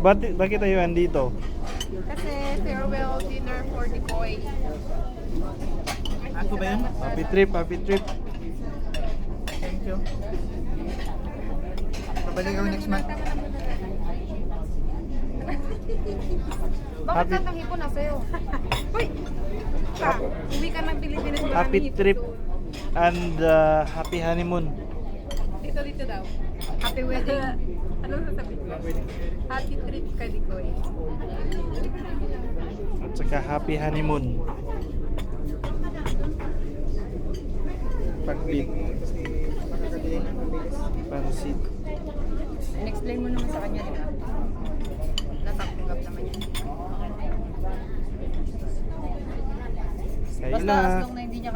Bakit tayo andito? Kasi farewell dinner for the Koy. Ako ba yun? Happy trip, happy trip. Thank you. Babalik ako next month. Bakit Happy- lahat ng hipon nasa iyo? Uy! Ka, uwi ka ng Pilipinas, maraming Happy hipon trip doon. and happy honeymoon. Dito daw. Happy wedding. Anong sasabihin ko? Happy trip ka di Koy. At saka happy honeymoon. Pagbit, pansit. In-explain mo naman sa kanya, di ba? Natatanggap naman yun. Kaya Basta na. as long na hindi niya